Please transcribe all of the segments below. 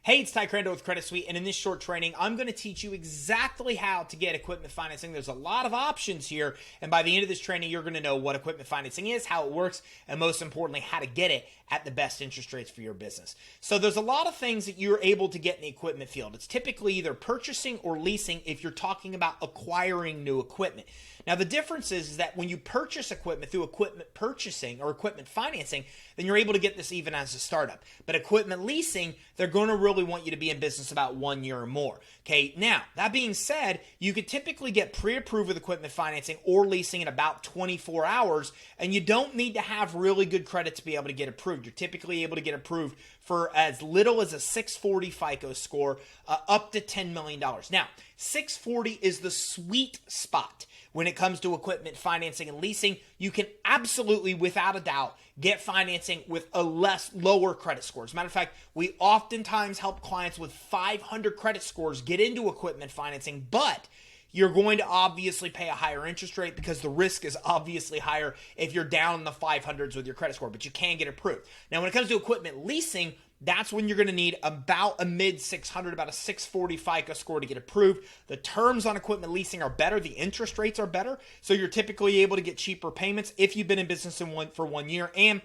Hey, it's Ty Crandall with Credit Suite, and in this short training, I'm going to teach you exactly how to get equipment financing. There's a lot of options here, and by the end of this training, you're going to know what equipment financing is, how it works, and most importantly, how to get it at the best interest rates for your business. So there's a lot of things that you're able to get in the equipment field. It's typically either purchasing or leasing if you're talking about acquiring new equipment. Now, the difference is that when you purchase equipment through equipment purchasing or equipment financing, then you're able to get this even as a startup. But equipment leasing, they're going to really want you to be in business about 1 year or more. Okay, now, that being said, you could typically get pre-approved with equipment financing or leasing in about 24 hours, and you don't need to have really good credit to be able to get approved. You're typically able to get approved for as little as a 640 FICO score, up to $10 million. Now, 640 is the sweet spot. When it comes to equipment financing and leasing, you can absolutely, without a doubt, get financing with a lower credit score. As a matter of fact, we oftentimes help clients with 500 credit scores get into equipment financing, but you're going to obviously pay a higher interest rate because the risk is obviously higher if you're down in the 500s with your credit score, but you can get approved. Now, when it comes to equipment leasing, that's when you're going to need about a mid 600, about a 640 FICO score to get approved. The terms on equipment leasing are better. The interest rates are better. So you're typically able to get cheaper payments if you've been in business for 1 year. And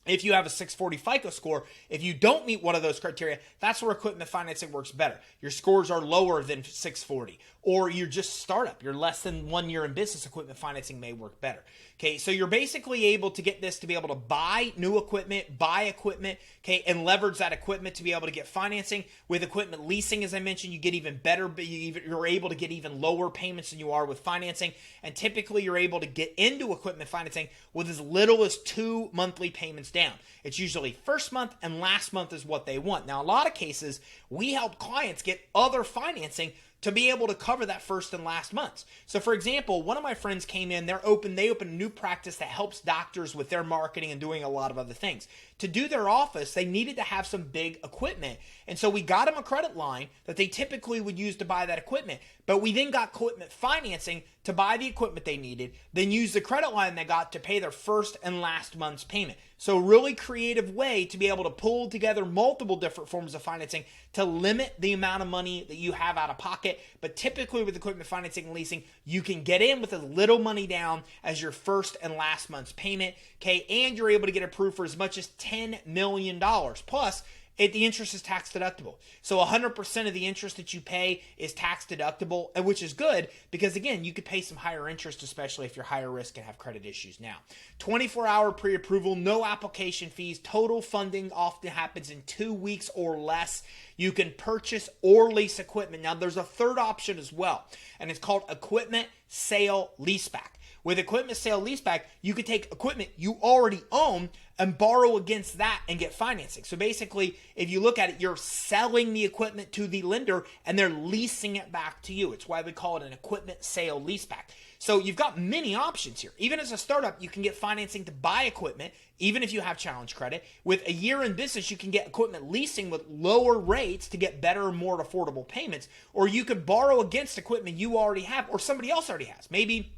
if you have a 640 FICO score, if you don't meet one of those criteria, that's where equipment financing works better. Your scores are lower than 640, or you're just startup. You're less than 1 year in business, equipment financing may work better. Okay, so you're basically able to get this to be able to buy new equipment, okay, and leverage that equipment to be able to get financing. With equipment leasing, as I mentioned, you get even better, but you're able to get even lower payments than you are with financing, and typically you're able to get into equipment financing with as little as 2 monthly payments down. It's usually first month and last month is what they want. Now, a lot of cases, we help clients get other financing to be able to cover that first and last months. So for example, one of my friends came in, they opened a new practice that helps doctors with their marketing and doing a lot of other things. To do their office, they needed to have some big equipment. And so we got them a credit line that they typically would use to buy that equipment. But we then got equipment financing to buy the equipment they needed, then use the credit line they got to pay their first and last month's payment. So a really creative way to be able to pull together multiple different forms of financing to limit the amount of money that you have out of pocket. But typically with equipment financing and leasing, you can get in with as little money down as your first and last month's payment, okay? And you're able to get approved for as much as $10 million. Plus, the interest is tax deductible. So 100% of the interest that you pay is tax deductible, which is good because, again, you could pay some higher interest, especially if you're higher risk and have credit issues now. 24-hour pre-approval, no application fees. Total funding often happens in 2 weeks or less. You can purchase or lease equipment. Now, there's a third option as well, and it's called equipment sale leaseback. With equipment sale leaseback, you could take equipment you already own and borrow against that and get financing. So basically, if you look at it, you're selling the equipment to the lender and they're leasing it back to you. It's why we call it an equipment sale leaseback. So you've got many options here. Even as a startup, you can get financing to buy equipment, even if you have challenge credit. With a year in business, you can get equipment leasing with lower rates to get better, more affordable payments. Or you could borrow against equipment you already have or somebody else already has. Maybe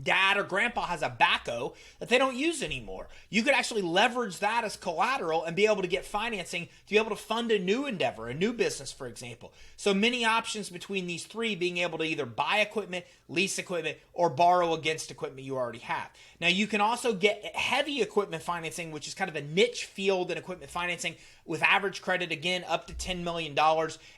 dad or grandpa has a backhoe that they don't use anymore. You could actually leverage that as collateral and be able to get financing to be able to fund a new endeavor, a new business, for example. So many options between these three, being able to either buy equipment, lease equipment, or borrow against equipment you already have. Now, you can also get heavy equipment financing, which is kind of a niche field in equipment financing with average credit, again, up to $10 million.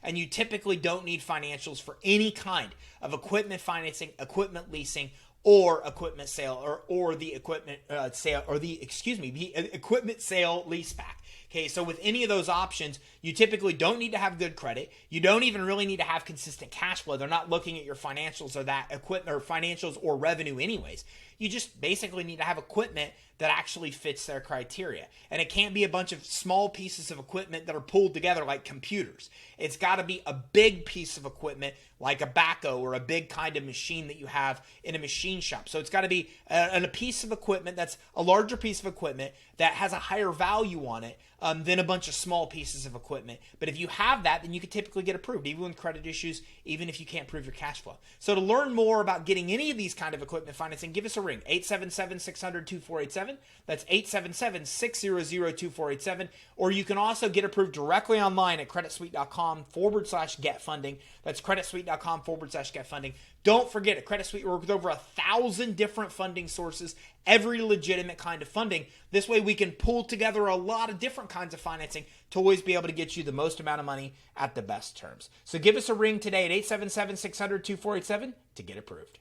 And you typically don't need financials for any kind of equipment financing, equipment leasing, or equipment sale, or the equipment sale, or the equipment sale leaseback. Okay, so with any of those options, you typically don't need to have good credit. You don't even really need to have consistent cash flow. They're not looking at your financials or that equipment or financials or revenue anyways. You just basically need to have equipment that actually fits their criteria. And it can't be a bunch of small pieces of equipment that are pulled together like computers. It's got to be a big piece of equipment like a backhoe or a big kind of machine that you have in a machine shop. So it's got to be a piece of equipment that's a larger piece of equipment that has a higher value on it than a bunch of small pieces of equipment. But if you have that, then you can typically get approved, even with credit issues, even if you can't prove your cash flow. So to learn more about getting any of these kind of equipment financing, give us a ring, 877-600-2487. That's 877-600-2487. Or you can also get approved directly online at creditsuite.com/get funding. That's creditsuite.com/get funding. Don't forget, at Credit Suite, we work with over 1,000 different funding sources, every legitimate kind of funding. This way we can pull together a lot of different kinds of financing to always be able to get you the most amount of money at the best terms. So give us a ring today at 877-600-2487 to get approved.